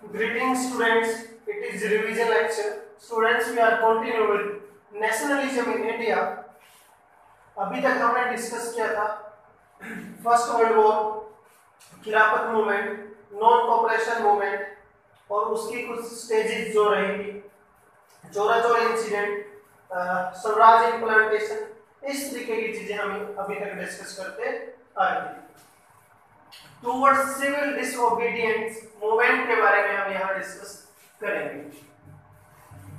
Greetings students, it is revision lecture. Students, we are continuing with nationalism in India. अभी तक हमने discuss किया था फर्स्ट वर्ल्ड वॉर, खिलाफत मूवमेंट, नॉन कॉपरेशन मूवमेंट और उसकी कुछ स्टेजेस जो रहेंगी, चौरा चौरा इंसिडेंट, स्वराज इम्प्लांटेशन, इस तरीके की चीजें हम अभी तक डिस्कस करते आ रहे थे। टूवर्ड्स सिविल डिसओबीडियंस मूवमेंट के बारे में हम यहाँ डिस्कस करेंगे।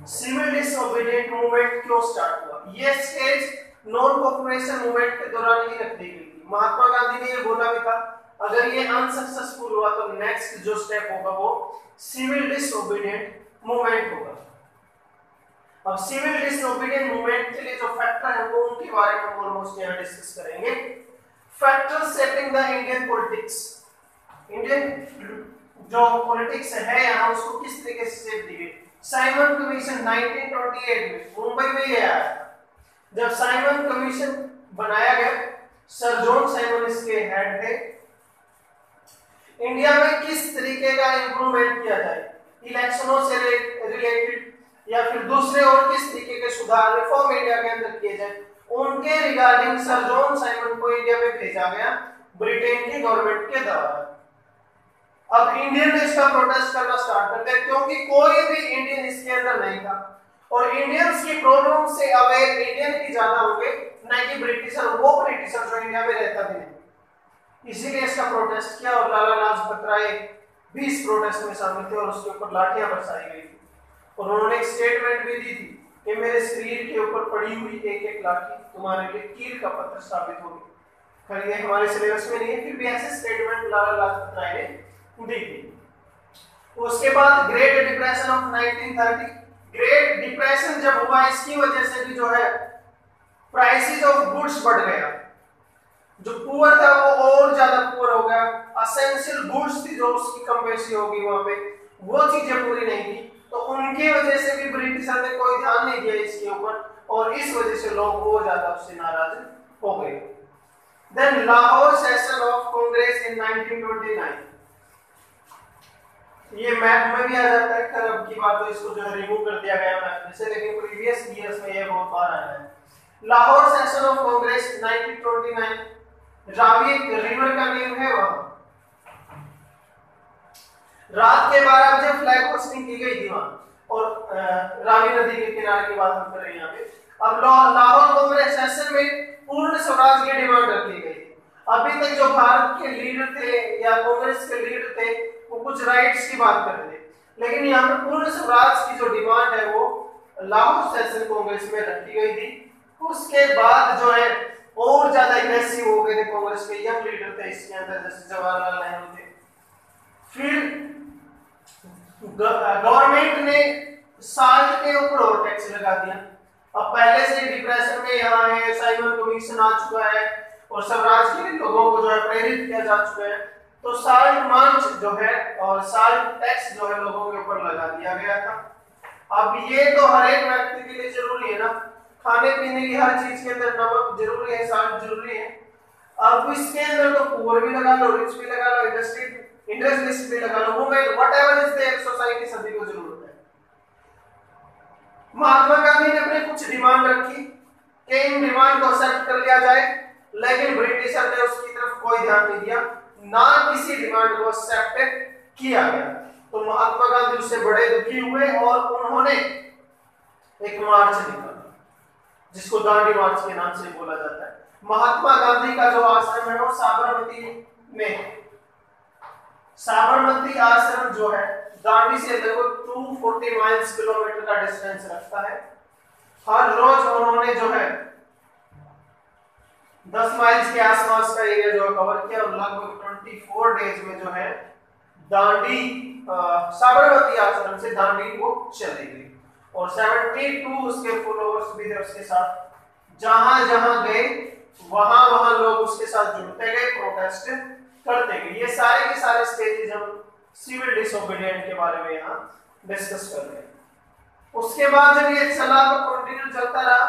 सिविल डिसओबीडियंट मूवमेंट क्यों स्टार्ट हुआ? ये स्टेज नॉन कॉपरेशन मूवमेंट के दौरान ही रख दी गई थी। महात्मा गांधी ने ये बोला भी था अगर ये अनसक्सेसफुल हुआ तो नेक्स्ट जो स्टेप होगा वो सिविल डिसओबीडियंट मूवमेंट होगा। अब सिविल डिसओबीडियंट मूवमेंट के लिए जो फैक्टर है वो उनके बारे में हम ऑलमोस्ट यहाँ डिस्कस करेंगे। Factors shaping the Indian politics, Indian जो पॉलिटिक्स है यहाँ उसको किस तरीके से शेप दी गई। साइमन कमीशन 1928 में मुंबई में ये आया था। जब साइमन कमीशन बनाया गया, सर जॉन साइमन इसके हेड थे। इंडिया में किस तरीके का इंप्रूवमेंट किया जाए, इलेक्शनों से रिलेटेड या फिर दूसरे और किस तरीके के सुधार रिफॉर्म इंडिया के अंदर किए जाए, उनके रिगार्डिंग सर जॉन साइमन को इंडिया में भेजा गया ब्रिटेन की गवर्नमेंट के द्वारा। अब इंडियन ने इसका प्रोटेस्ट करना स्टार्ट कर दिया क्योंकि कोई भी इंडियन इसके अंदर नहीं था और इंडियंस की प्रॉब्लम से अवेयर इंडियन ही ज्यादा होंगे ना कि ब्रिटिशर, वो ब्रिटिशर जो इंडिया में रहता भी नहीं। इसीलिए इसका प्रोटेस्ट किया और लाला लाजपत राय भी इस प्रोटेस्ट में शामिल थे और उसके ऊपर लाठियां बरसाई गई थी और उन्होंने एक स्टेटमेंट भी दी थी कि मेरे शरीर के ऊपर पड़ी हुई एक एक लाठी तुम्हारे लिए कील का पत्थर साबित होगी। खैर ये हमारे सिलेबस में नहीं है, फिर भी ऐसे स्टेटमेंट लाला लाजपत राय ने दी थी। उसके बाद great depression of 1930, great depression जब हुआ इसकी वजह से भी जो है प्राइसेस ऑफ गुड्स बढ़ गया। जो पुअर था वो और ज्यादा पुअर हो गया। एसेंशियल गुड्स थी जो उसकी कम बेसी होगी वहां पे, वो चीजें पूरी नहीं थी तो उनकी वजह से भी ब्रिटिशर ने कोई ध्यान नहीं दिया इसके ऊपर और इस वजह से लोग और ज्यादा उससे नाराज हो गए। Then Lahore session of Congress in 1929, ये मैप में भी आ जाता है। खैर अब की बात तो इसको जो है रिमूव कर दिया गया मैप में से, लेकिन प्रीवियस ईयर्स में ये बहुत बार आया है। Lahore session of Congress 1929, Ravi river का नेम है वहां। रात के 12 बजे फ्लैग होस्टिंग की गई थी वहां और रावी नदी के किनारे की बात हम कर रहे हैं यहाँ पे। अब लाहौर कांग्रेस सेशन में पूर्ण स्वराज की डिमांड रखी गई। अभी तक जो भारत के लीडर थे या कांग्रेस के लीडर थे वो कुछ राइट्स की बात कर रहे थे, लेकिन यहाँ पर पूर्ण स्वराज की जो डिमांड है वो लाहौर सेशन कांग्रेस में रखी गई थी। उसके बाद जो है और ज्यादा एग्रेसिव हो गए थे कांग्रेस के यंग लीडर थे इसके अंदर, जैसे जवाहरलाल नेहरू थे। फिर गवर्नमेंट ने साल्ट के ऊपर और टैक्स लगा दिया। अब पहले से डिप्रेशन में यहाँ है, साइमन कमीशन आ चुका है और स्वराज के लोगों को जो है प्रेरित किया जा चुका है, तो साल्ट मार्च जो है और साल्ट टैक्स जो है लोगों के ऊपर लगा दिया गया था। अब ये तो हर एक व्यक्ति के लिए जरूरी है ना, खाने पीने की हर चीज के अंदर नमक जरूरी है, साल्ट जरूरी है। अब इसके अंदर तो पुअर भी लगा लो, रिच भी लगा लो, इंडस्ट्रियलिस्ट भी लगा लो, women whatever is there society, सभी को जरूरत है। महात्मा गांधी ने अपने कुछ डिमांड रखी कि इन डिमांड को एक्सेप्ट कर लिया जाए, लेकिन ब्रिटिशर ने उसकी तरफ कोई ध्यान नहीं दिया, ना किसी डिमांड को एक्सेप्ट किया गया। तो महात्मा गांधी उससे बड़े दुखी हुए और उन्होंने एक मार्च निकाला जिसको दांडी मार्च के नाम से बोला जाता है। महात्मा गांधी का जो आश्रम है वो साबरमती में है। साबरमती आश्रम जो है दांडी से लगभग 240 माइल्स किलोमीटर का डिस्टेंस रखता है। हर रोज उन्होंने जो है 10 माइल्स के आसपास का एरिया जो कवर किया और लगभग 24 डेज में जो है दांडी साबरमती आश्रम से दांडी को चले गए और 72 उसके फॉलोअर्स भी थे उसके साथ। जहां जहां गए वहां वहां लोग उसके साथ जुड़ते गए, प्रोटेस्ट करते गए। ये सारे के सारे स्टेजेस हम सिविल डिसोबीडिएंट के बारे में यहाँ डिस्कस कर रहे हैं। उसके बाद जब ये चला तो कंटिन्यू चलता रहा।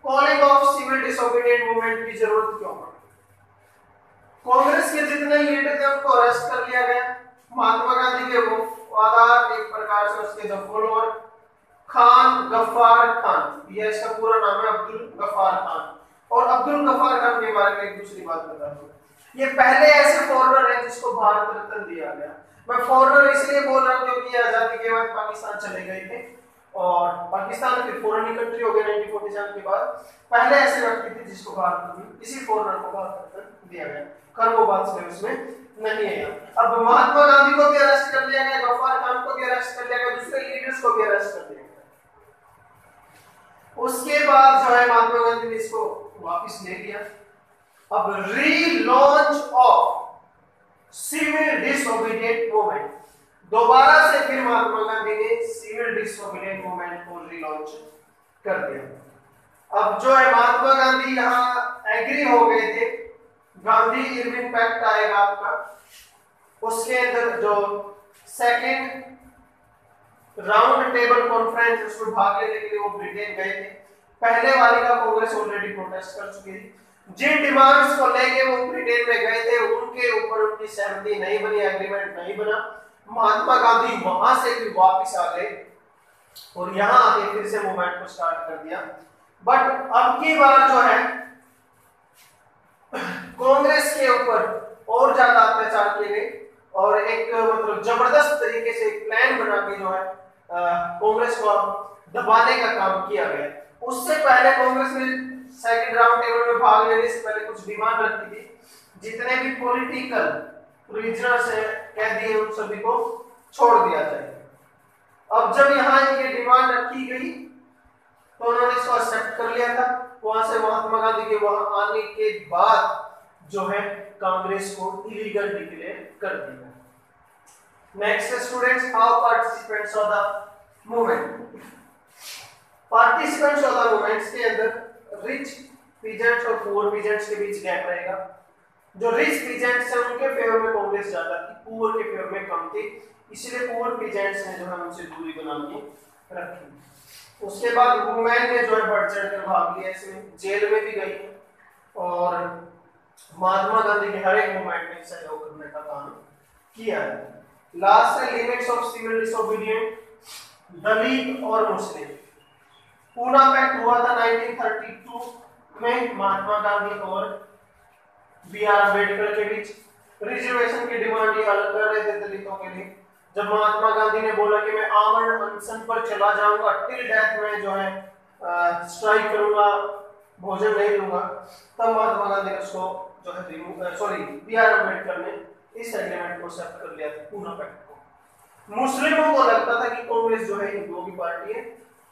Calling of civil disobedient movement की जरूरत क्यों पड़ी? कांग्रेस के जितने लीडर थे उनको अरेस्ट कर लिया गया। महात्मा गांधी के वो वफादार, एक प्रकार से उसके द फॉलोअर। खान, गफ्फार खान, ये इसका पूरा नाम है अब्दुल गफ्फार खान। और अब्दुल गफ्फार खान के बारे में एक दूसरी बात बता दूं, ये पहले ऐसे फॉरेनर है जिसको भारत रत्न दिया गया। मैं फॉरेनर इसलिए बोल रहा हूं क्योंकि आजादी के बाद पाकिस्तान चले गए थे और पाकिस्तान फिर फॉरेन कंट्री हो गया 1947 के बाद। पहले ऐसे व्यक्ति थे जिसको भारत रत्न, इसी फॉरेनर को भारत रत्न दिया गया। खैर वो बात से उसमें नहीं है। अब महात्मा गांधी को भी अरेस्ट कर लिया गया, गफ्फार खान को भी अरेस्ट कर लिया गया, दूसरे लीडर्स को भी अरेस्ट कर लिया गया। उसके बाद जो है महात्मा गांधी ने इसको वापस ले लिया। अब relaunch of civil disobedient movement, दोबारा से फिर महात्मा गांधी ने सिविल डिसोबीडिएंट मूवमेंट को रीलॉन्च कर दिया। अब जो है महात्मा गांधी यहाँ एग्री हो गए थे, गांधी इरविन पैक्ट आएगा आपका, उसके अंदर जो सेकेंड राउंड टेबल कॉन्फ्रेंस उसमें भाग लेने के लिए वो ब्रिटेन गए थे। पहले वाली का कांग्रेस ऑलरेडी प्रोटेस्ट कर चुकी थी। जिन डिमांड्स को लेके वो ब्रिटेन में गए थे उनके ऊपर उनकी सहमति नहीं बनी, एग्रीमेंट नहीं बना। महात्मा गांधी वहां से भी वापस आ गए और यहाँ आके फिर से मूवमेंट को स्टार्ट कर दिया। बट अब की बार जो है कांग्रेस के ऊपर और ज्यादा अत्याचार किए गए और एक मतलब जबरदस्त तरीके से एक प्लान बना के जो है कांग्रेस को दबाने का काम किया गया। उससे पहले कांग्रेस ने सेकंड राउंड टेबल में भाग लेने से पहले कुछ डिमांड रखी थी, जितने भी पॉलिटिकल प्रिजनर्स है कैदी उन सभी को छोड़ दिया जाए। अब जब यहाँ इनकी डिमांड रखी गई तो उन्होंने इसको एक्सेप्ट कर लिया था। वहां से महात्मा गांधी के वहां आने के बाद जो है कांग्रेस को इलीगल डिक्लेयर कर दिया। Next students, how participants of the movement. Participants of the movements के अंदर रिच पीजेंट्स और पुअर पीजेंट्स के बीच गैप रहेगा। जो रिच पीजेंट्स हैं उनके फेवर में कांग्रेस ज्यादा थी, पुअर के फेवर में कम थी, इसलिए पुअर पीजेंट्स ने जो है उनसे दूरी बना के रखी। उसके बाद वुमेन ने जो है बढ़ चढ़ कर भाग लिया, इसमें जेल में भी गई और महात्मा गांधी के हर एक मूवमेंट में सहयोग करने का काम किया है। लास्ट है लिमिट्स ऑफ सिविल डिसोबीडिएंट, दलित और मुस्लिम। पूना पैक्ट हुआ था 1932 में महात्मा गांधी और बी आर अम्बेडकर के बीच। रिजर्वेशन की डिमांड ये अलग कर रहे थे दलितों के लिए। जब महात्मा गांधी ने बोला कि मैं आमरण अनशन पर चला जाऊंगा, टिल डेथ में जो है स्ट्राइक करूंगा, भोजन नहीं लूंगा, तब महात्मा गांधी ने उसको जो है बी आर अम्बेडकर ने इस एग्रीमेंट को एक्सेप्ट कर लिया था, पूना पैक्ट को। मुस्लिमों को लगता था कि कांग्रेस जो है हिंदुओं की पार्टी है,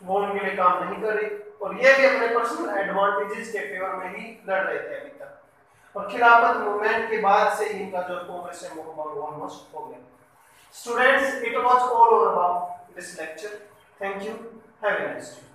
वो उनके लिए काम नहीं कर रही और ये भी अपने पर्सनल एडवांटेजेस के फेवर में ही लड़ रहे थे अभी तक। और खिलाफत मूवमेंट के बाद से इनका जो कांग्रेस से मुकाबला ऑलमोस्ट हो गया। Students, it was all over about this lecture. Thank you. Have a nice day.